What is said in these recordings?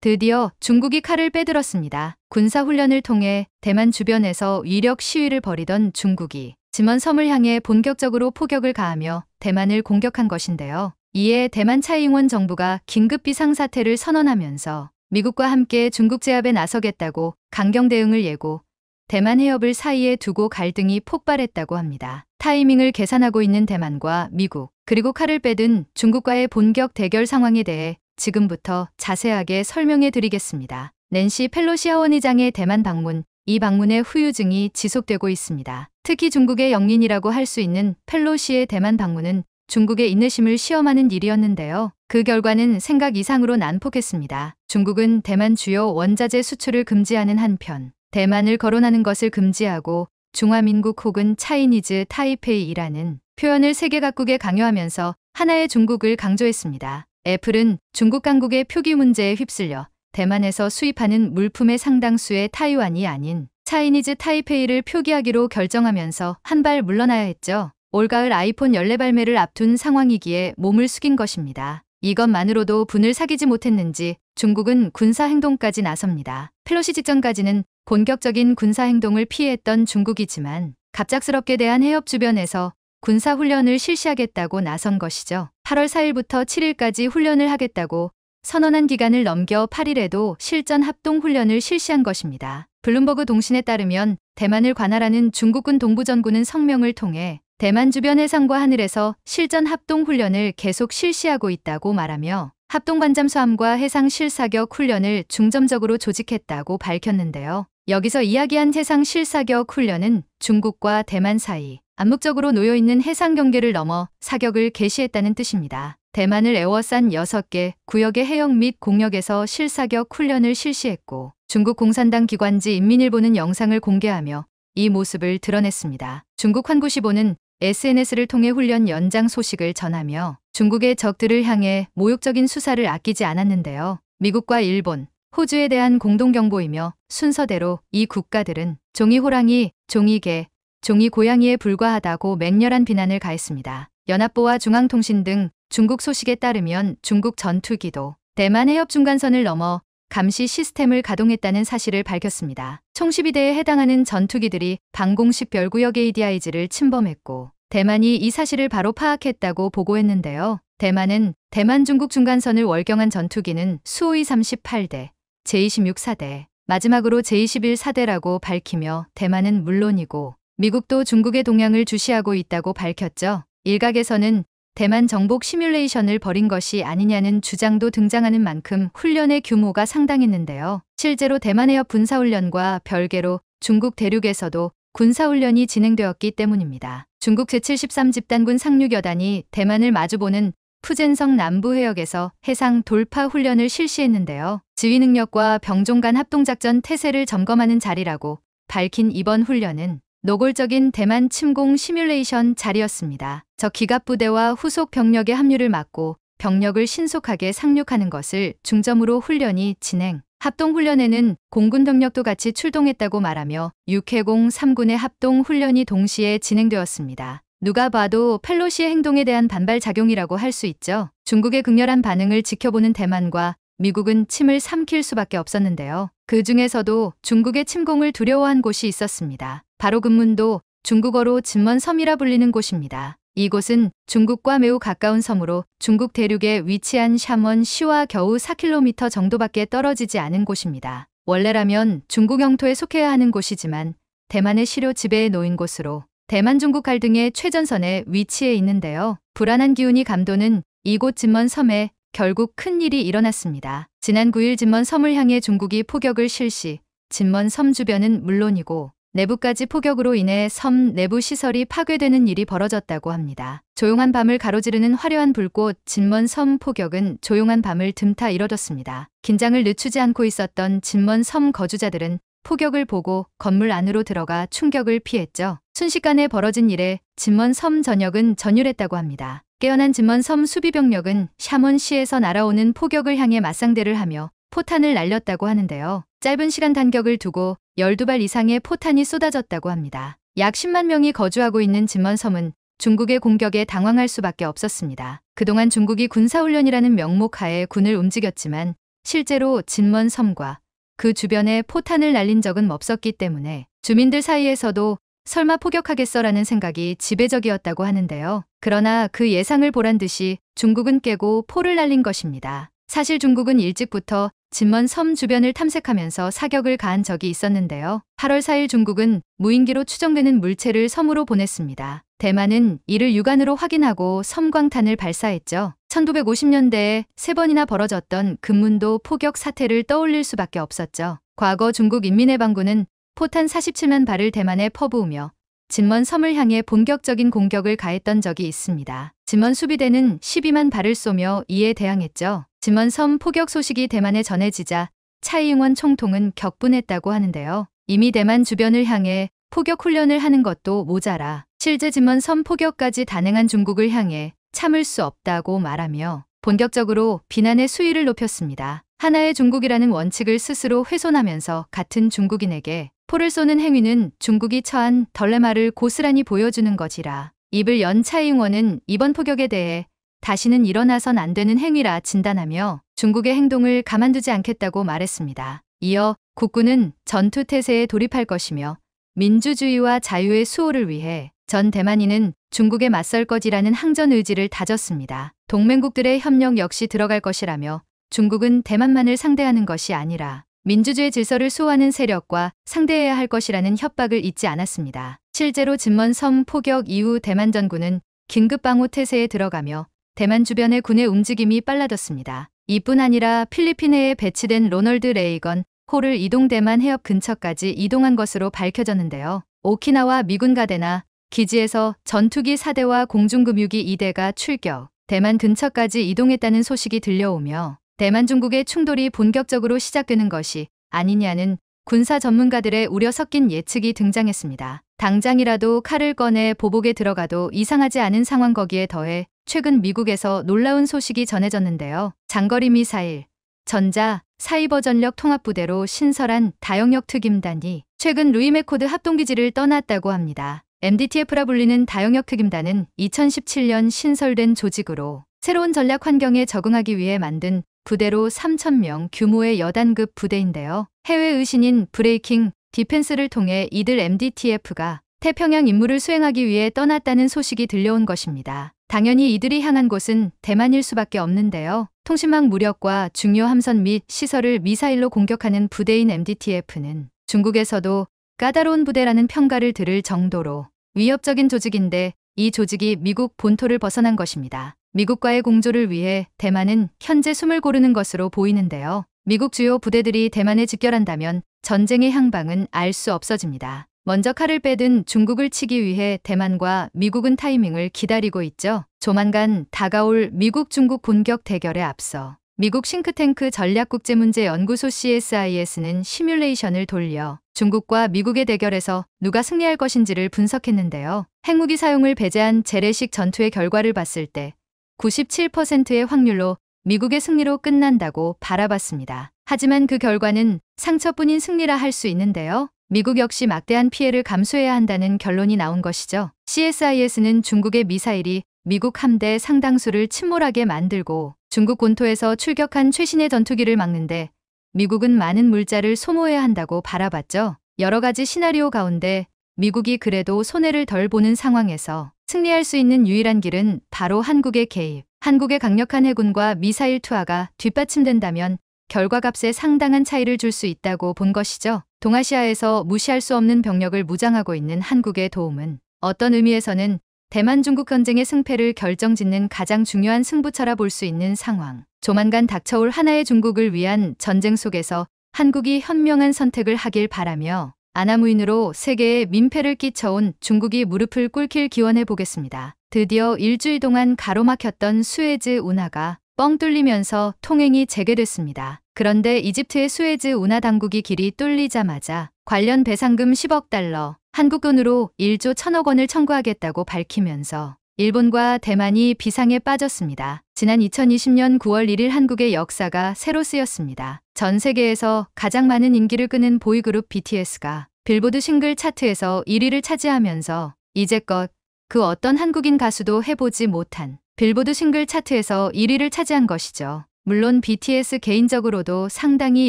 드디어 중국이 칼을 빼들었습니다. 군사훈련을 통해 대만 주변에서 위력 시위를 벌이던 중국이 짐먼섬을 향해 본격적으로 포격을 가하며 대만을 공격한 것인데요. 이에 대만 차이잉원 정부가 긴급 비상사태를 선언하면서 미국과 함께 중국 제압에 나서겠다고 강경 대응을 예고, 대만 해협을 사이에 두고 갈등이 폭발했다고 합니다. 타이밍을 계산하고 있는 대만과 미국, 그리고 칼을 빼든 중국과의 본격 대결 상황에 대해 지금부터 자세하게 설명해 드리겠습니다. 낸시 펠로시 하원의장의 대만 방문, 이 방문의 후유증이 지속되고 있습니다. 특히 중국의 영린이라고 할 수 있는 펠로시의 대만 방문은 중국의 인내심을 시험하는 일이었는데요. 그 결과는 생각 이상으로 난폭했습니다. 중국은 대만 주요 원자재 수출을 금지하는 한편 대만을 거론하는 것을 금지하고 중화민국 혹은 차이니즈 타이페이라는 표현을 세계 각국에 강요하면서 하나의 중국을 강조했습니다. 애플은 중국 당국의 표기 문제에 휩쓸려 대만에서 수입하는 물품의 상당수의 타이완이 아닌 차이니즈 타이페이를 표기하기로 결정하면서 한 발 물러나야 했죠. 올가을 아이폰 연례 발매를 앞둔 상황이기에 몸을 숙인 것입니다. 이것만으로도 분을 사귀지 못했는지 중국은 군사행동까지 나섭니다. 펠로시 직전까지는 본격적인 군사행동을 피해했던 중국이지만 갑작스럽게 대한 해협 주변에서 군사훈련을 실시하겠다고 나선 것이죠. 8월 4일부터 7일까지 훈련을 하겠다고 선언한 기간을 넘겨 8일에도 실전 합동훈련을 실시한 것입니다. 블룸버그 통신에 따르면 대만을 관할하는 중국군 동부전군은 성명을 통해 대만 주변 해상과 하늘에서 실전 합동훈련을 계속 실시하고 있다고 말하며 합동반잠수함과 해상 실사격 훈련을 중점적으로 조직했다고 밝혔는데요. 여기서 이야기한 해상 실사격 훈련은 중국과 대만 사이 암묵적으로 놓여있는 해상 경계를 넘어 사격을 개시했다는 뜻입니다. 대만을 에워싼 6개 구역의 해역 및 공역에서 실사격 훈련을 실시했고 중국 공산당 기관지 인민일보는 영상을 공개하며 이 모습을 드러냈습니다. 중국 환구시보는 SNS를 통해 훈련 연장 소식을 전하며 중국의 적들을 향해 모욕적인 수사를 아끼지 않았는데요. 미국과 일본, 호주에 대한 공동경보이며 순서대로 이 국가들은 종이호랑이, 종이개, 종이고양이에 불과하다고 맹렬한 비난을 가했습니다. 연합보와 중앙통신 등 중국 소식에 따르면 중국 전투기도 대만 해협 중간선을 넘어 감시 시스템을 가동했다는 사실을 밝혔습니다. 총 12대에 해당하는 전투기들이 방공식 별구역 ADIG를 침범했고 대만이 이 사실을 바로 파악했다고 보고했는데요. 대만은 대만 중국 중간선을 월경한 전투기는 수호이 38대, 제26 4대, 마지막으로 제21 4대라고 밝히며 대만은 물론이고 미국도 중국의 동향을 주시하고 있다고 밝혔죠. 일각에서는 대만 정복 시뮬레이션을 벌인 것이 아니냐는 주장도 등장하는 만큼 훈련의 규모가 상당했는데요. 실제로 대만 해협 군사훈련과 별개로 중국 대륙에서도 군사훈련이 진행되었기 때문입니다. 중국 제73 집단군 상륙여단이 대만을 마주보는 푸젠성 남부 해역에서 해상 돌파 훈련을 실시했는데요. 지휘 능력과 병종 간 합동작전 태세를 점검하는 자리라고 밝힌 이번 훈련은 노골적인 대만 침공 시뮬레이션 자리였습니다. 적 기갑부대와 후속 병력의 합류를 막고 병력을 신속하게 상륙하는 것을 중점으로 훈련이 진행. 합동훈련에는 공군 병력도 같이 출동했다고 말하며 6해공 3군의 합동훈련이 동시에 진행되었습니다. 누가 봐도 펠로시의 행동에 대한 반발 작용이라고 할 수 있죠. 중국의 극렬한 반응을 지켜보는 대만과 미국은 침을 삼킬 수밖에 없었는데요. 그 중에서도 중국의 침공을 두려워한 곳이 있었습니다. 바로 금문도 중국어로 짐먼섬이라 불리는 곳입니다. 이곳은 중국과 매우 가까운 섬으로 중국 대륙에 위치한 샤먼시와 겨우 4km 정도밖에 떨어지지 않은 곳입니다. 원래라면 중국 영토에 속해야 하는 곳이지만 대만의 실효 지배에 놓인 곳으로 대만 중국 갈등의 최전선에 위치해 있는데요. 불안한 기운이 감도는 이곳 짐먼섬에 결국 큰 일이 일어났습니다. 지난 9일 짐먼섬을 향해 중국이 포격을 실시, 짐먼섬 주변은 물론이고 내부까지 포격으로 인해 섬 내부 시설이 파괴되는 일이 벌어졌다고 합니다. 조용한 밤을 가로지르는 화려한 불꽃, 짐먼섬 포격은 조용한 밤을 틈타 이뤄졌습니다. 긴장을 늦추지 않고 있었던 짐먼섬 거주자들은 포격을 보고 건물 안으로 들어가 충격을 피했죠. 순식간에 벌어진 일에 짐먼섬 전역은 전율했다고 합니다. 깨어난 짐먼섬 수비병력은 샤먼시에서 날아오는 포격을 향해 맞상대를 하며 포탄을 날렸다고 하는데요. 짧은 시간 간격을 두고 12발 이상의 포탄이 쏟아졌다고 합니다. 약 10만 명이 거주하고 있는 짐먼섬은 중국의 공격에 당황할 수밖에 없었습니다. 그동안 중국이 군사훈련이라는 명목 하에 군을 움직였지만 실제로 진먼섬과 그 주변에 포탄을 날린 적은 없었기 때문에 주민들 사이에서도 설마 포격하겠어라는 생각이 지배적이었다고 하는데요. 그러나 그 예상을 보란 듯이 중국은 깨고 포를 날린 것입니다. 사실 중국은 일찍부터 진먼섬 주변을 탐색하면서 사격을 가한 적이 있었는데요. 8월 4일 중국은 무인기로 추정되는 물체를 섬으로 보냈습니다. 대만은 이를 육안으로 확인하고 섬광탄을 발사했죠. 1950년대에 3번이나 벌어졌던 금문도 포격 사태를 떠올릴 수밖에 없었죠. 과거 중국 인민해방군은 포탄 47만 발을 대만에 퍼부으며 진먼섬을 향해 본격적인 공격을 가했던 적이 있습니다. 진먼 수비대는 12만 발을 쏘며 이에 대항했죠. 진먼섬 포격 소식이 대만에 전해지자 차이잉원 총통은 격분했다고 하는데요. 이미 대만 주변을 향해 포격 훈련을 하는 것도 모자라 실제 진먼섬 포격까지 단행한 중국을 향해 참을 수 없다고 말하며 본격적으로 비난의 수위를 높였습니다. 하나의 중국이라는 원칙을 스스로 훼손하면서 같은 중국인에게 포를 쏘는 행위는 중국이 처한 덜레마를 고스란히 보여주는 것이라. 입을 연 차이잉원은 이번 포격에 대해 다시는 일어나선 안 되는 행위라 진단하며 중국의 행동을 가만두지 않겠다고 말했습니다. 이어 국군은 전투 태세에 돌입할 것이며 민주주의와 자유의 수호를 위해 전 대만인은 중국에 맞설 것이라는 항전 의지를 다졌습니다. 동맹국들의 협력 역시 들어갈 것이라며 중국은 대만만을 상대하는 것이 아니라 민주주의 질서를 수호하는 세력과 상대해야 할 것이라는 협박을 잊지 않았습니다. 실제로 진먼섬 포격 이후 대만 전군은 긴급 방호 태세에 들어가며 대만 주변의 군의 움직임이 빨라졌습니다. 이뿐 아니라 필리핀해에 배치된 로널드 레이건 호를 이동 대만 해협 근처까지 이동한 것으로 밝혀졌는데요. 오키나와 미군 가대나 기지에서 전투기 4대와 공중금유기 2대가 출격, 대만 근처까지 이동했다는 소식이 들려오며 대만 중국의 충돌이 본격적으로 시작되는 것이 아니냐는 군사 전문가들의 우려 섞인 예측이 등장했습니다. 당장이라도 칼을 꺼내 보복에 들어가도 이상하지 않은 상황 거기에 더해 최근 미국에서 놀라운 소식이 전해졌는데요. 장거리 미사일, 전자, 사이버 전력 통합부대로 신설한 다영역 특임단이 최근 루이메코드 합동기지를 떠났다고 합니다. MDTF라 불리는 다영역 특임단은 2017년 신설된 조직으로 새로운 전략 환경에 적응하기 위해 만든 부대로 3,000명 규모의 여단급 부대인데요. 해외 의신인 브레이킹 디펜스를 통해 이들 MDTF가 태평양 임무를 수행하기 위해 떠났다는 소식이 들려온 것입니다. 당연히 이들이 향한 곳은 대만일 수밖에 없는데요. 통신망 무력과 중요 함선 및 시설을 미사일로 공격하는 부대인 MDTF는 중국에서도 까다로운 부대라는 평가를 들을 정도로 위협적인 조직인데 이 조직이 미국 본토를 벗어난 것입니다. 미국과의 공조를 위해 대만은 현재 숨을 고르는 것으로 보이는데요. 미국 주요 부대들이 대만에 집결한다면 전쟁의 향방은 알 수 없어집니다. 먼저 칼을 빼든 중국을 치기 위해 대만과 미국은 타이밍을 기다리고 있죠. 조만간 다가올 미국-중국 본격 대결에 앞서 미국 싱크탱크 전략국제문제연구소 CSIS는 시뮬레이션을 돌려 중국과 미국의 대결에서 누가 승리할 것인지를 분석했는데요. 핵무기 사용을 배제한 재래식 전투의 결과를 봤을 때 97%의 확률로 미국의 승리로 끝난다고 바라봤습니다. 하지만 그 결과는 상처뿐인 승리라 할 수 있는데요. 미국 역시 막대한 피해를 감수해야 한다는 결론이 나온 것이죠. CSIS는 중국의 미사일이 미국 함대 상당수를 침몰하게 만들고 중국 본토에서 출격한 최신의 전투기를 막는데 미국은 많은 물자를 소모해야 한다고 바라봤죠. 여러 가지 시나리오 가운데 미국이 그래도 손해를 덜 보는 상황에서 승리할 수 있는 유일한 길은 바로 한국의 개입, 한국의 강력한 해군과 미사일 투하가 뒷받침된다면 결과값에 상당한 차이를 줄 수 있다고 본 것이죠. 동아시아에서 무시할 수 없는 병력을 무장하고 있는 한국의 도움은 어떤 의미에서는 대만 중국 전쟁의 승패를 결정짓는 가장 중요한 승부처라 볼 수 있는 상황. 조만간 닥쳐올 하나의 중국을 위한 전쟁 속에서 한국이 현명한 선택을 하길 바라며 아나무인으로 세계에 민폐를 끼쳐온 중국이 무릎을 꿇길 기원해 보겠습니다. 드디어 일주일 동안 가로막혔던 수에즈 운하가 뻥 뚫리면서 통행이 재개됐습니다. 그런데 이집트의 수에즈 운하 당국이 길이 뚫리자마자 관련 배상금 10억 달러, 한국 돈으로 1조 1천억 원을 청구하겠다고 밝히면서 일본과 대만이 비상에 빠졌습니다. 지난 2020년 9월 1일 한국의 역사가 새로 쓰였습니다. 전 세계에서 가장 많은 인기를 끄는 보이그룹 BTS가 빌보드 싱글 차트에서 1위를 차지하면서 이제껏 그 어떤 한국인 가수도 해보지 못한 빌보드 싱글 차트에서 1위를 차지한 것이죠. 물론 BTS 개인적으로도 상당히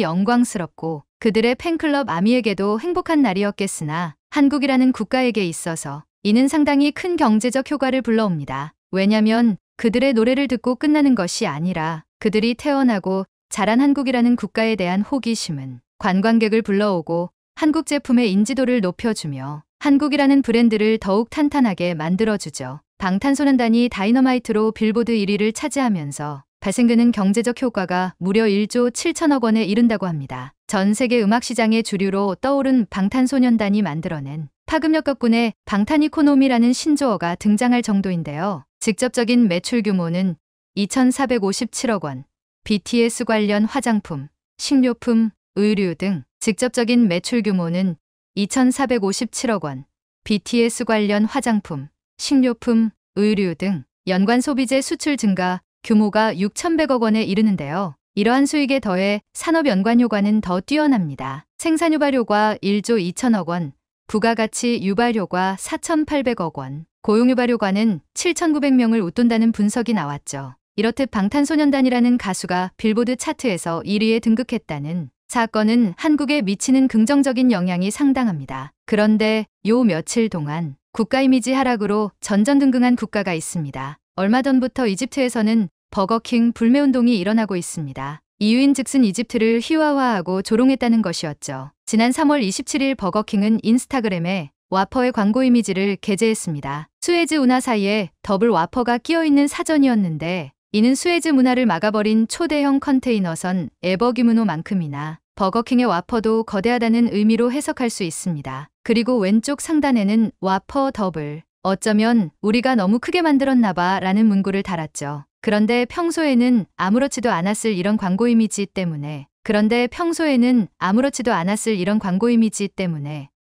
영광스럽고 그들의 팬클럽 아미에게도 행복한 날이었겠으나 한국이라는 국가에게 있어서 이는 상당히 큰 경제적 효과를 불러옵니다. 왜냐면 그들의 노래를 듣고 끝나는 것이 아니라 그들이 태어나고 자란 한국이라는 국가에 대한 호기심은 관광객을 불러오고 한국 제품의 인지도를 높여주며 한국이라는 브랜드를 더욱 탄탄하게 만들어주죠. 방탄소년단이 다이너마이트로 빌보드 1위를 차지하면서 발생되는 경제적 효과가 무려 1조 7천억 원에 이른다고 합니다. 전 세계 음악 시장의 주류로 떠오른 방탄소년단이 만들어낸 파급력 덕분에 방탄이코노미라는 신조어가 등장할 정도인데요. 직접적인 매출 규모는 2,457억 원, BTS 관련 화장품, 식료품, 의류 등 직접적인 매출 규모는 2,457억 원, BTS 관련 화장품, 식료품, 의류 등 연관 소비재 수출 증가 규모가 6,100억 원에 이르는데요. 이러한 수익에 더해 산업 연관 효과는 더 뛰어납니다. 생산 유발 효과 1조 2천억 원, 부가가치 유발 효과 4,800억 원, 고용 유발 효과는 7,900명을 웃돈다는 분석이 나왔죠. 이렇듯 방탄소년단이라는 가수가 빌보드 차트에서 1위에 등극했다는 사건은 한국에 미치는 긍정적인 영향이 상당합니다. 그런데 요 며칠 동안 국가 이미지 하락으로 전전등긍한 국가가 있습니다. 얼마 전부터 이집트에서는 버거킹 불매운동이 일어나고 있습니다. 이유인즉슨 이집트를 희화화하고 조롱했다는 것이었죠. 지난 3월 27일 버거킹은 인스타그램에 와퍼의 광고 이미지를 게재했습니다. 수에즈 운하 사이에 더블 와퍼가 끼어있는 사전이었는데 이는 수에즈 문화를 막아버린 초대형 컨테이너선 에버기문호만큼이나 버거킹의 와퍼도 거대하다는 의미로 해석할 수 있습니다. 그리고 왼쪽 상단에는 와퍼 더블, 어쩌면 우리가 너무 크게 만들었나 봐 라는 문구를 달았죠. 그런데 평소에는 아무렇지도 않았을 이런 광고 이미지 때문에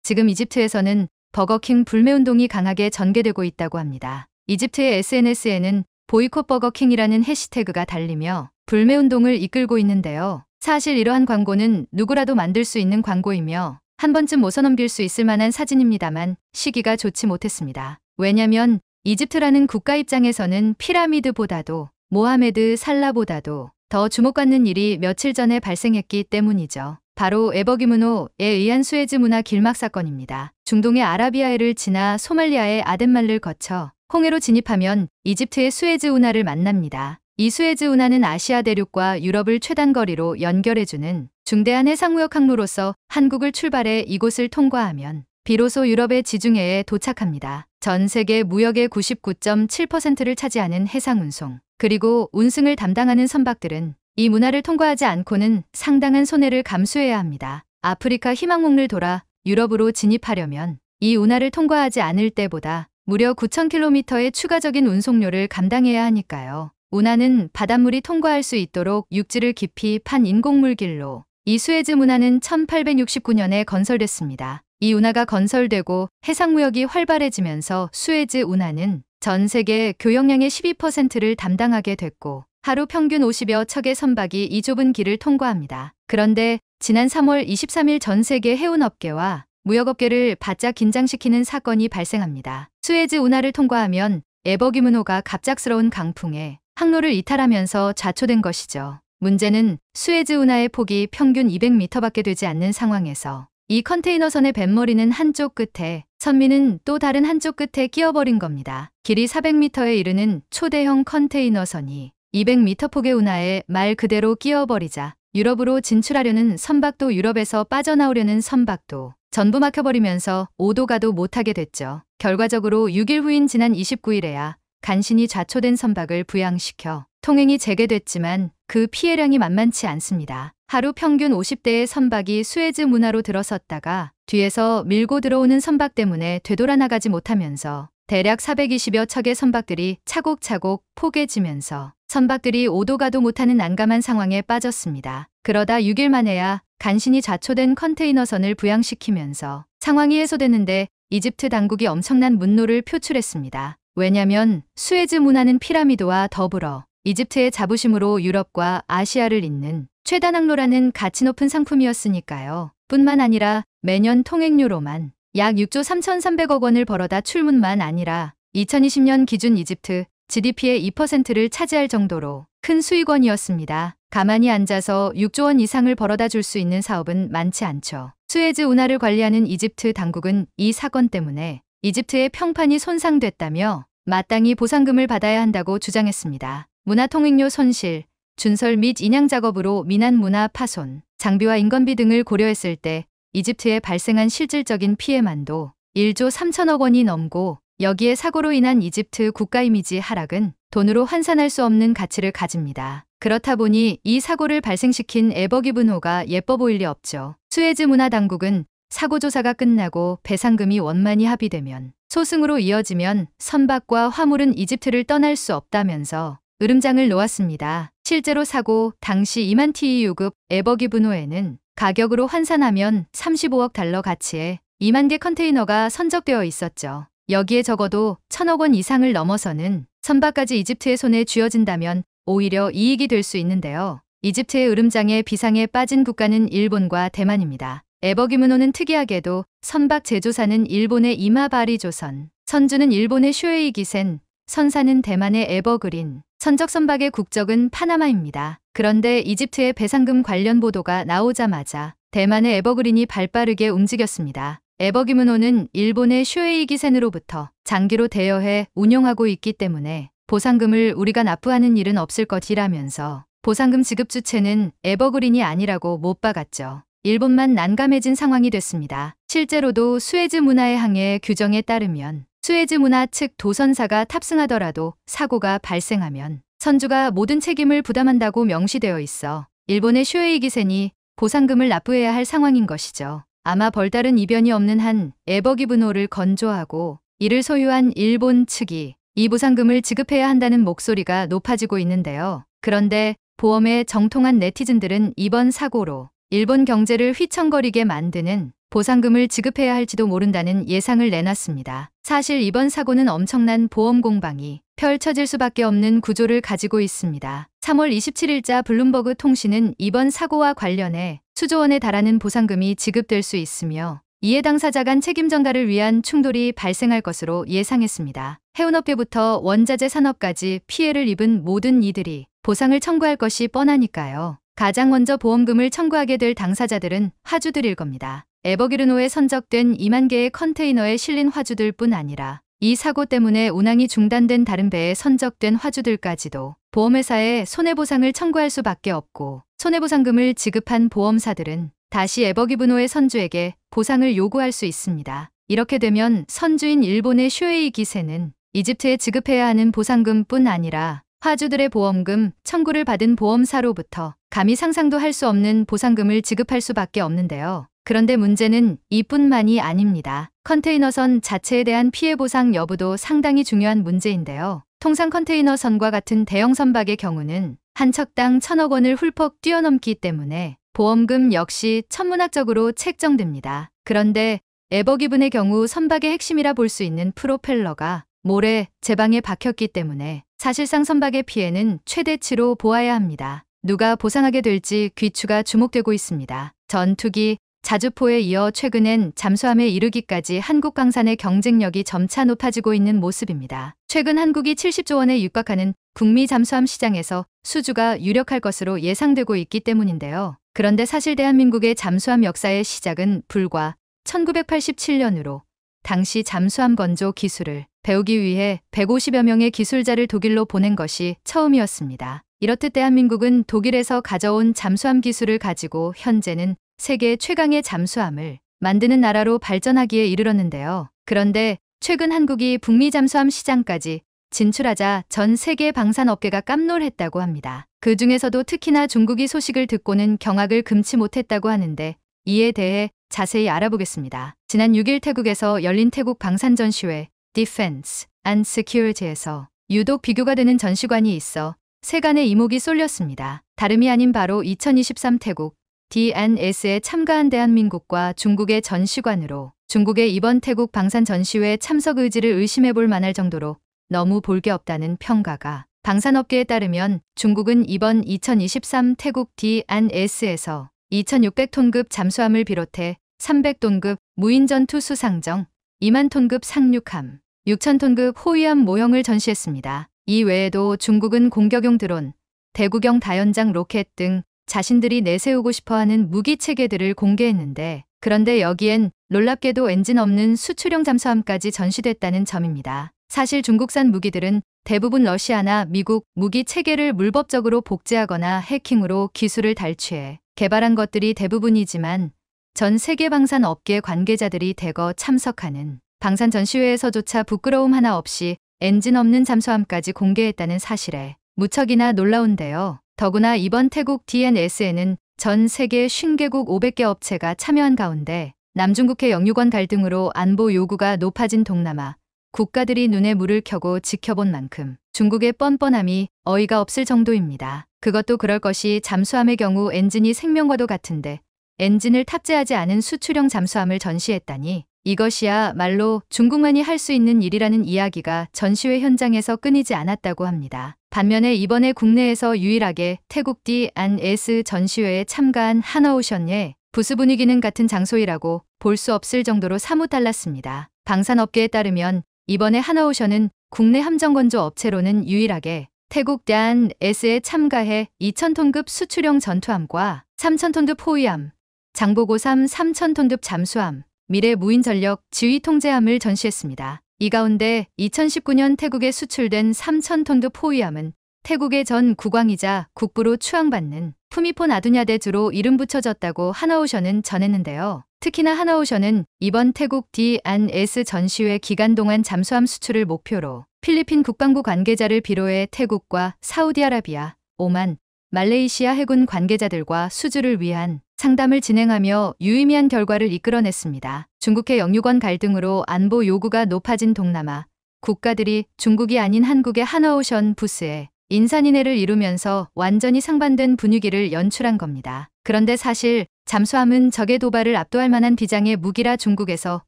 지금 이집트에서는 버거킹 불매운동이 강하게 전개되고 있다고 합니다. 이집트의 SNS에는 보이콧 버거킹이라는 해시태그가 달리며 불매운동을 이끌고 있는데요. 사실 이러한 광고는 누구라도 만들 수 있는 광고이며 한 번쯤 웃어넘길 수 있을 만한 사진입니다만 시기가 좋지 못했습니다. 왜냐면 이집트라는 국가 입장에서는 피라미드보다도 모하메드 살라보다도 더 주목받는 일이 며칠 전에 발생했기 때문이죠. 바로 에버기문호에 의한 수에즈 문화 길막 사건입니다. 중동의 아라비아해를 지나 소말리아의 아덴말을 거쳐 홍해로 진입하면 이집트의 수에즈 운하를 만납니다. 이 수에즈 운하는 아시아 대륙과 유럽을 최단거리로 연결해주는 중대한 해상무역 항로로서 한국을 출발해 이곳을 통과하면 비로소 유럽의 지중해에 도착합니다. 전 세계 무역의 99.7%를 차지하는 해상운송, 그리고 운승을 담당하는 선박들은 이 문화를 통과하지 않고는 상당한 손해를 감수해야 합니다. 아프리카 희망목을 돌아 유럽으로 진입하려면 이 운하를 통과하지 않을 때보다 무려 9,000km의 추가적인 운송료를 감당해야 하니까요. 운하는 바닷물이 통과할 수 있도록 육지를 깊이 판 인공물길로 이 수에즈 운하는 1869년에 건설됐습니다. 이 운하가 건설되고 해상무역이 활발해지면서 수에즈 운하는 전 세계 교역량의 12%를 담당하게 됐고 하루 평균 50여 척의 선박이 이 좁은 길을 통과합니다. 그런데 지난 3월 23일 전 세계 해운업계와 무역업계를 바짝 긴장시키는 사건이 발생합니다. 수에즈 운하를 통과하면 에버기문호가 갑작스러운 강풍에 항로를 이탈하면서 좌초된 것이죠. 문제는 수에즈 운하의 폭이 평균 200m밖에 되지 않는 상황에서 이 컨테이너선의 뱃머리는 한쪽 끝에, 선미는 또 다른 한쪽 끝에 끼어버린 겁니다. 길이 400m에 이르는 초대형 컨테이너선이 200m 폭의 운하에 말 그대로 끼어버리자 유럽으로 진출하려는 선박도 유럽에서 빠져나오려는 선박도 전부 막혀버리면서 오도 가도 못하게 됐죠. 결과적으로 6일 후인 지난 29일에야 간신히 좌초된 선박을 부양시켜 통행이 재개됐지만 그 피해량이 만만치 않습니다. 하루 평균 50대의 선박이 수에즈 문하로 들어섰다가 뒤에서 밀고 들어오는 선박 때문에 되돌아나가지 못하면서 대략 420여 척의 선박들이 차곡차곡 포개지면서 선박들이 오도 가도 못하는 난감한 상황에 빠졌습니다. 그러다 6일 만에야 간신히 좌초된 컨테이너선을 부양시키면서 상황이 해소됐는데 이집트 당국이 엄청난 분노를 표출했습니다. 왜냐면 수에즈 문하는 피라미드와 더불어 이집트의 자부심으로 유럽과 아시아를 잇는 최단 항로라는 가치 높은 상품이었으니까요. 뿐만 아니라 매년 통행료로만 약 6조 3,300억 원을 벌어다 출문만 아니라 2020년 기준 이집트 GDP의 2%를 차지할 정도로 큰 수익원이었습니다. 가만히 앉아서 6조 원 이상을 벌어다 줄 수 있는 사업은 많지 않죠. 수에즈 운하를 관리하는 이집트 당국은 이 사건 때문에 이집트의 평판이 손상됐다며 마땅히 보상금을 받아야 한다고 주장했습니다. 문화통행료 손실, 준설 및 인양 작업으로 민한 문화 파손, 장비와 인건비 등을 고려했을 때 이집트에 발생한 실질적인 피해만도 1조 3천억 원이 넘고 여기에 사고로 인한 이집트 국가 이미지 하락은 돈으로 환산할 수 없는 가치를 가집니다. 그렇다 보니 이 사고를 발생시킨 에버기브노가 예뻐 보일 리 없죠. 수에즈 문화당국은 사고 조사가 끝나고 배상금이 원만히 합의되면 소승으로 이어지면 선박과 화물은 이집트를 떠날 수 없다면서 으름장을 놓았습니다. 실제로 사고 당시 2만 TEU급 에버기브노에는 가격으로 환산하면 35억 달러 가치의 2만 개 컨테이너가 선적되어 있었죠. 여기에 적어도 1,000억 원 이상을 넘어서는 선박까지 이집트의 손에 쥐어진다면 오히려 이익이 될 수 있는데요. 이집트의 으름장에 비상에 빠진 국가는 일본과 대만입니다. 에버기브노는 특이하게도 선박 제조사는 일본의 이마바리조선, 선주는 일본의 쇼에이 기센, 선사는 대만의 에버그린, 선적 선박의 국적은 파나마입니다. 그런데 이집트의 배상금 관련 보도가 나오자마자 대만의 에버그린이 발빠르게 움직였습니다. 에버기브노는 일본의 쇼에이 기센으로부터 장기로 대여해 운용하고 있기 때문에 보상금을 우리가 납부하는 일은 없을 것이라면서 보상금 지급 주체는 에버그린이 아니라고 못 박았죠. 일본만 난감해진 상황이 됐습니다. 실제로도 수에즈 문화의 항해 규정에 따르면 수에즈 문화 측 도선사가 탑승하더라도 사고가 발생하면 선주가 모든 책임을 부담한다고 명시되어 있어 일본의 쇼에이 기센이 보상금을 납부해야 할 상황인 것이죠. 아마 별다른 이변이 없는 한 에버기브노를 건조하고 이를 소유한 일본 측이 이 보상금을 지급해야 한다는 목소리가 높아지고 있는데요. 그런데 보험에 정통한 네티즌들은 이번 사고로 일본 경제를 휘청거리게 만드는 보상금을 지급해야 할지도 모른다는 예상을 내놨습니다. 사실 이번 사고는 엄청난 보험 공방이 펼쳐질 수밖에 없는 구조를 가지고 있습니다. 3월 27일자 블룸버그 통신은 이번 사고와 관련해 수조 원에 달하는 보상금이 지급될 수 있으며 이해 당사자 간 책임 전가를 위한 충돌이 발생할 것으로 예상했습니다. 해운업계부터 원자재 산업까지 피해를 입은 모든 이들이 보상을 청구할 것이 뻔하니까요. 가장 먼저 보험금을 청구하게 될 당사자들은 화주들일 겁니다. 에버기브노에 선적된 2만 개의 컨테이너에 실린 화주들 뿐 아니라 이 사고 때문에 운항이 중단된 다른 배에 선적된 화주들까지도 보험회사에 손해보상을 청구할 수밖에 없고 손해보상금을 지급한 보험사들은 다시 에버기브노의 선주에게 보상을 요구할 수 있습니다. 이렇게 되면 선주인 일본의 쇼에이 기세는 이집트에 지급해야 하는 보상금뿐 아니라 화주들의 보험금 청구를 받은 보험사로부터 감히 상상도 할 수 없는 보상금을 지급할 수밖에 없는데요. 그런데 문제는 이뿐만이 아닙니다. 컨테이너선 자체에 대한 피해 보상 여부도 상당히 중요한 문제인데요. 통상 컨테이너선과 같은 대형 선박의 경우는 한 척당 1,000억 원을 훌쩍 뛰어넘기 때문에 보험금 역시 천문학적으로 책정됩니다. 그런데 에버기븐의 경우 선박의 핵심이라 볼 수 있는 프로펠러가 모래, 제방에 박혔기 때문에 사실상 선박의 피해는 최대치로 보아야 합니다. 누가 보상하게 될지 귀추가 주목되고 있습니다. 전투기, 자주포에 이어 최근엔 잠수함에 이르기까지 한국 강산의 경쟁력이 점차 높아지고 있는 모습입니다. 최근 한국이 70조 원에 육박하는 북미 잠수함 시장에서 수주가 유력할 것으로 예상되고 있기 때문인데요. 그런데 사실 대한민국의 잠수함 역사의 시작은 불과 1987년으로 당시 잠수함 건조 기술을 배우기 위해 150여 명의 기술자를 독일로 보낸 것이 처음이었습니다. 이렇듯 대한민국은 독일에서 가져온 잠수함 기술을 가지고 현재는 세계 최강의 잠수함을 만드는 나라로 발전하기에 이르렀는데요. 그런데 최근 한국이 북미 잠수함 시장까지 진출하자 전 세계 방산업계가 깜놀했다고 합니다. 그 중에서도 특히나 중국이 소식을 듣고는 경악을 금치 못했다고 하는데 이에 대해 자세히 알아보겠습니다. 지난 6일 태국에서 열린 태국 방산전시회 Defense and Security에서 유독 비교가 되는 전시관이 있어 세간의 이목이 쏠렸습니다. 다름이 아닌 바로 2023 태국 D&S에 참가한 대한민국과 중국의 전시관으로 중국의 이번 태국 방산전시회 참석 의지를 의심해볼 만할 정도로 너무 볼 게 없다는 평가가 방산업계에 따르면 중국은 이번 2023 태국 D&S에서 2600톤급 잠수함을 비롯해 300톤급 무인전투 수상정, 2만 톤급 상륙함, 6000톤급 호위함 모형을 전시했습니다. 이 외에도 중국은 공격용 드론, 대구경 다연장 로켓 등 자신들이 내세우고 싶어하는 무기 체계들을 공개했는데, 그런데 여기엔 놀랍게도 엔진 없는 수출용 잠수함까지 전시됐다는 점입니다. 사실 중국산 무기들은 대부분 러시아나 미국 무기 체계를 물법적으로 복제하거나 해킹으로 기술을 탈취해 개발한 것들이 대부분이지만, 전 세계 방산 업계 관계자들이 대거 참석하는 방산 전시회에서조차 부끄러움 하나 없이 엔진 없는 잠수함까지 공개했다는 사실에 무척이나 놀라운데요. 더구나 이번 태국 DNS에는 전 세계 50개국 500개 업체가 참여한 가운데 남중국해 영유권 갈등으로 안보 요구가 높아진 동남아 국가들이 눈에 물을 켜고 지켜본 만큼 중국의 뻔뻔함이 어이가 없을 정도입니다. 그것도 그럴 것이 잠수함의 경우 엔진이 생명과도 같은데 엔진을 탑재하지 않은 수출용 잠수함을 전시했다니, 이것이야말로 중국만이 할 수 있는 일이라는 이야기가 전시회 현장에서 끊이지 않았다고 합니다. 반면에 이번에 국내에서 유일하게 태국 D&S 전시회에 참가한 하나오션의 부스 분위기는 같은 장소이라고 볼 수 없을 정도로 사뭇 달랐습니다. 방산업계에 따르면 이번에 하나오션은 국내 함정건조 업체로는 유일하게 태국 D&S에 참가해 2,000톤급 수출용 전투함과 3,000톤급 호위함, 장보고3 3,000톤급 잠수함, 미래 무인전력 지휘통제함을 전시했습니다. 이 가운데 2019년 태국에 수출된 3,000톤급 호위함은 태국의 전 국왕이자 국부로 추앙받는 푸미폰 아두냐대주로 이름 붙여졌다고 하나오션은 전했는데요. 특히나 하나오션은 이번 태국 D&S 전시회 기간 동안 잠수함 수출을 목표로 필리핀 국방부 관계자를 비롯해 태국과 사우디아라비아, 오만, 말레이시아 해군 관계자들과 수주를 위한 상담을 진행하며 유의미한 결과를 이끌어냈습니다. 중국해 영유권 갈등으로 안보 요구가 높아진 동남아 국가들이 중국이 아닌 한국의 하나오션 부스에 인산인해를 이루면서 완전히 상반된 분위기를 연출한 겁니다. 그런데 사실 잠수함은 적의 도발을 압도할 만한 비장의 무기라 중국에서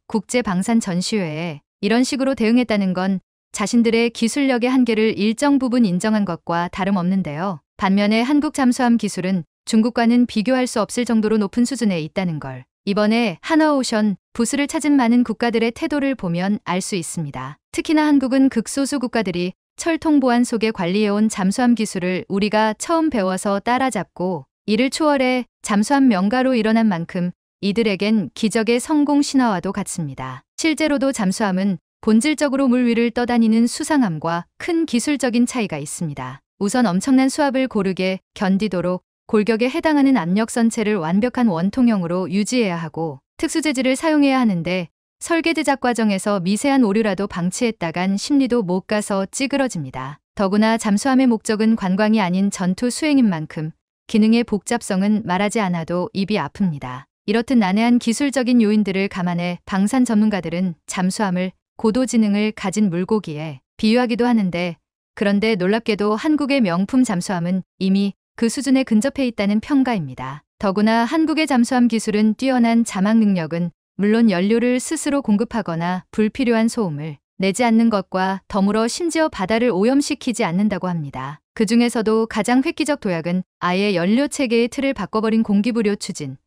국제방산 전시회에 이런 식으로 대응했다는 건 자신들의 기술력의 한계를 일정 부분 인정한 것과 다름없는데요. 반면에 한국 잠수함 기술은 중국과는 비교할 수 없을 정도로 높은 수준에 있다는 걸 이번에 하나오션 부스를 찾은 많은 국가들의 태도를 보면 알 수 있습니다. 특히나 한국은 극소수 국가들이 철통 보안 속에 관리해온 잠수함 기술을 우리가 처음 배워서 따라잡고 이를 초월해 잠수함 명가로 일어난 만큼 이들에겐 기적의 성공 신화와도 같습니다. 실제로도 잠수함은 본질적으로 물 위를 떠다니는 수상함과 큰 기술적인 차이가 있습니다. 우선 엄청난 수압을 고르게 견디도록 골격에 해당하는 압력선체를 완벽한 원통형으로 유지해야 하고 특수재질을 사용해야 하는데, 설계 제작 과정에서 미세한 오류라도 방치했다간 심리도 못 가서 찌그러집니다. 더구나 잠수함의 목적은 관광이 아닌 전투 수행인 만큼 기능의 복잡성은 말하지 않아도 입이 아픕니다. 이렇듯 난해한 기술적인 요인들을 감안해 방산 전문가들은 잠수함을 고도지능을 가진 물고기에 비유하기도 하는데, 그런데 놀랍게도 한국의 명품 잠수함은 이미 그 수준에 근접해 있다는 평가입니다. 더구나 한국의 잠수함 기술은 뛰어난 자막 능력은 물론 연료를 스스로 공급하거나 불필요한 소음을 내지 않는 것과 더불어 심지어 바다를 오염시키지 않는다고 합니다. 그 중에서도 가장 획기적 도약은 아예 연료 체계의 틀을 바꿔버린 공기부료 추진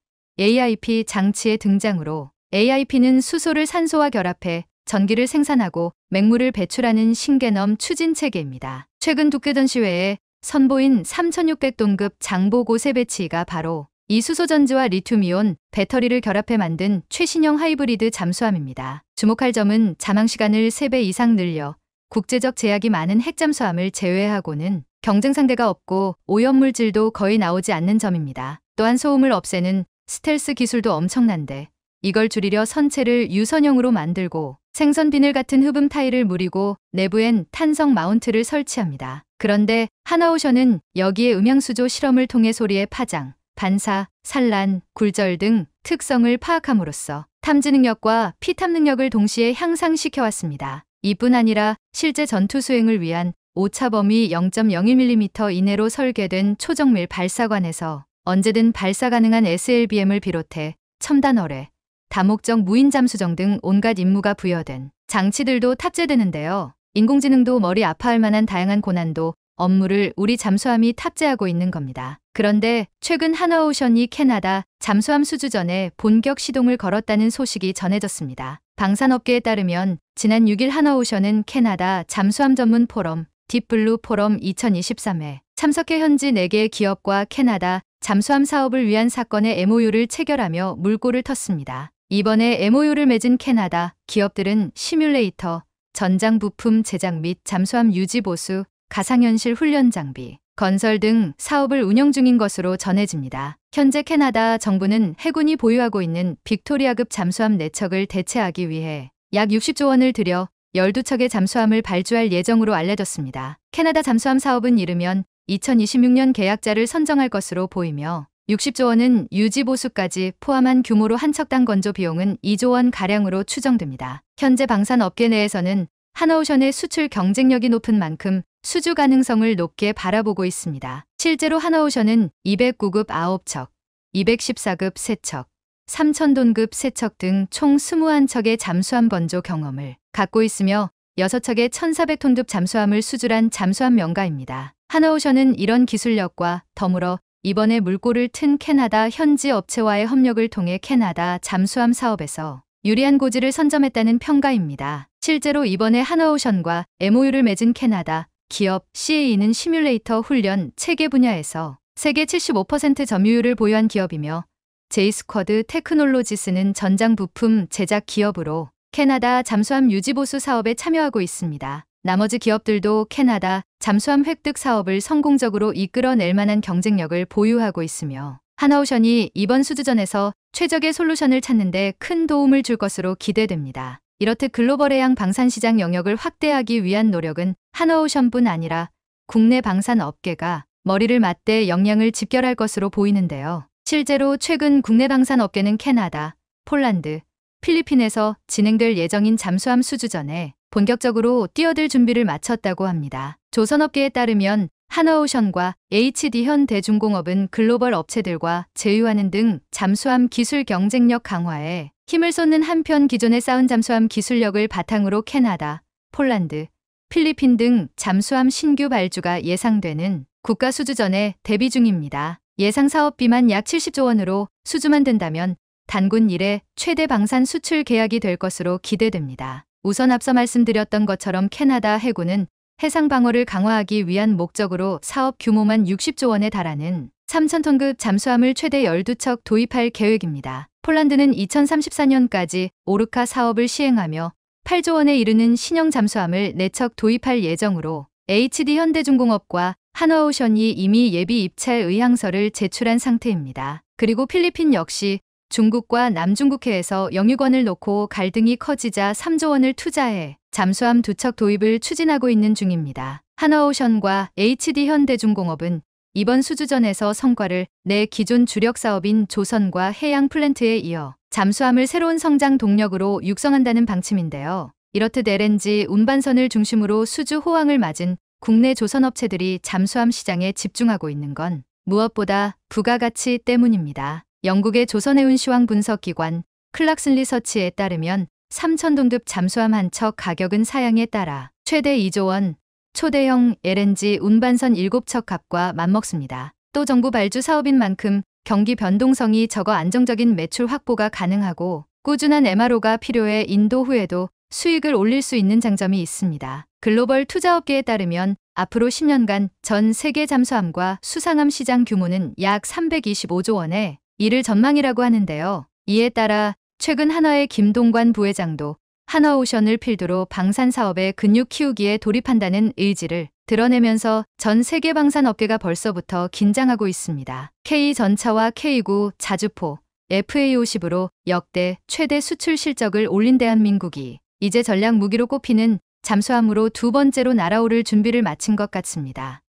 AIP 장치의 등장으로, AIP는 수소를 산소와 결합해 전기를 생산하고 맹물을 배출하는 신개념 추진 체계입니다. 최근 국제 전시회에 선보인 3,600톤급 장보 고세 배치가 바로 이 수소전지와 리튬이온 배터리를 결합해 만든 최신형 하이브리드 잠수함입니다. 주목할 점은 자망 시간을 3배 이상 늘려 국제적 제약이 많은 핵잠수함을 제외하고는 경쟁 상대가 없고 오염물질도 거의 나오지 않는 점입니다. 또한 소음을 없애는 스텔스 기술도 엄청난데, 이걸 줄이려 선체를 유선형으로 만들고 생선 비늘 같은 흡음 타일을 무리고 내부엔 탄성 마운트를 설치합니다. 그런데 하나오션은 여기에 음향수조 실험을 통해 소리의 파장, 반사, 산란, 굴절 등 특성을 파악함으로써 탐지 능력과 피탐 능력을 동시에 향상시켜왔습니다. 이뿐 아니라 실제 전투 수행을 위한 오차 범위 0.01mm 이내로 설계된 초정밀 발사관에서 언제든 발사 가능한 SLBM을 비롯해 첨단 어뢰, 다목적 무인 잠수정 등 온갖 임무가 부여된 장치들도 탑재되는데요. 인공지능도 머리 아파할 만한 다양한 고난도 업무를 우리 잠수함이 탑재하고 있는 겁니다. 그런데 최근 하나오션이 캐나다 잠수함 수주전에 본격 시동을 걸었다는 소식이 전해졌습니다. 방산업계에 따르면 지난 6일 하나오션은 캐나다 잠수함 전문 포럼 딥블루 포럼 2023에 참석해 현지 4개 기업과 캐나다 잠수함 사업을 위한 사건의 MOU를 체결하며 물꼬를 텄습니다. 이번에 MOU를 맺은 캐나다 기업들은 시뮬레이터, 전장 부품 제작 및 잠수함 유지 보수, 가상현실 훈련 장비, 건설 등 사업을 운영 중인 것으로 전해집니다. 현재 캐나다 정부는 해군이 보유하고 있는 빅토리아급 잠수함 4척을 대체하기 위해 약 60조 원을 들여 12척의 잠수함을 발주할 예정으로 알려졌습니다. 캐나다 잠수함 사업은 이르면 2026년 계약자를 선정할 것으로 보이며 60조 원은 유지 보수까지 포함한 규모로 한 척당 건조 비용은 2조 원 가량으로 추정됩니다. 현재 방산업계 내에서는 하나오션의 수출 경쟁력이 높은 만큼 수주 가능성을 높게 바라보고 있습니다. 실제로 하나오션은 209급 9척, 214급 3척, 3000톤급 3척 등 총 21척의 잠수함 건조 경험을 갖고 있으며 6척의 1400톤급 잠수함을 수출한 잠수함 명가입니다. 하나오션은 이런 기술력과 더불어 이번에 물꼬를 튼 캐나다 현지 업체와의 협력을 통해 캐나다 잠수함 사업에서 유리한 고지를 선점했다는 평가입니다. 실제로 이번에 하나오션과 MOU를 맺은 캐나다 기업 CAE는 시뮬레이터 훈련 체계 분야에서 세계 75% 점유율을 보유한 기업이며 제이스쿼드 테크놀로지스는 전장 부품 제작 기업으로 캐나다 잠수함 유지보수 사업에 참여하고 있습니다. 나머지 기업들도 캐나다 잠수함 획득 사업을 성공적으로 이끌어낼 만한 경쟁력을 보유하고 있으며 하나오션이 이번 수주전에서 최적의 솔루션을 찾는 데 큰 도움을 줄 것으로 기대됩니다. 이렇듯 글로벌 해양 방산시장 영역을 확대하기 위한 노력은 하나오션뿐 아니라 국내 방산업계가 머리를 맞대 역량을 집결할 것으로 보이는데요. 실제로 최근 국내 방산업계는 캐나다, 폴란드, 필리핀에서 진행될 예정인 잠수함 수주전에 본격적으로 뛰어들 준비를 마쳤다고 합니다. 조선업계에 따르면 하나오션과 HD현대중공업은 글로벌 업체들과 제휴하는 등 잠수함 기술 경쟁력 강화에 힘을 쏟는 한편 기존에 쌓은 잠수함 기술력을 바탕으로 캐나다, 폴란드, 필리핀 등 잠수함 신규 발주가 예상되는 국가 수주전에 대비 중입니다. 예상 사업비만 약 70조 원으로 수주만 된다면 단군 이래 최대 방산 수출 계약이 될 것으로 기대됩니다. 우선 앞서 말씀드렸던 것처럼 캐나다 해군은 해상 방어를 강화하기 위한 목적으로 사업 규모만 60조 원에 달하는 3000톤급 잠수함을 최대 12척 도입할 계획입니다. 폴란드는 2034년까지 오르카 사업을 시행하며 8조 원에 이르는 신형 잠수함을 4척 도입할 예정으로 HD현대중공업과 하나오션이 이미 예비 입찰 의향서를 제출한 상태입니다. 그리고 필리핀 역시 중국과 남중국해에서 영유권을 놓고 갈등이 커지자 3조 원을 투자해 잠수함 2척 도입을 추진하고 있는 중입니다. 하나오션과 HD현대중공업은 이번 수주전에서 성과를 내 기존 주력 사업인 조선과 해양 플랜트에 이어 잠수함을 새로운 성장 동력으로 육성한다는 방침인데요. 이렇듯 LNG 운반선을 중심으로 수주 호황을 맞은 국내 조선업체들이 잠수함 시장에 집중하고 있는 건 무엇보다 부가가치 때문입니다. 영국의 조선해운 시황 분석기관 클락슨 리서치에 따르면 3000톤급 잠수함 한 척 가격은 사양에 따라 최대 2조 원, 초대형 LNG 운반선 7척 값과 맞먹습니다. 또 정부 발주 사업인 만큼 경기 변동성이 적어 안정적인 매출 확보가 가능하고 꾸준한 MRO가 필요해 인도 후에도 수익을 올릴 수 있는 장점이 있습니다. 글로벌 투자업계에 따르면 앞으로 10년간 전 세계 잠수함과 수상함 시장 규모는 약 325조 원에 이를 전망이라고 하는데요. 이에 따라 최근 한화의 김동관 부회장도 하나오션을 필두로 방산 사업에 근육 키우기에 돌입한다는 의지를 드러내면서 전 세계 방산업계가 벌써부터 긴장하고 있습니다. K전차와 K9 자주포, FA50으로 역대 최대 수출 실적을 올린 대한민국이 이제 전략 무기로 꼽히는 잠수함으로 두 번째로 날아오를 준비를 마친 것 같습니다.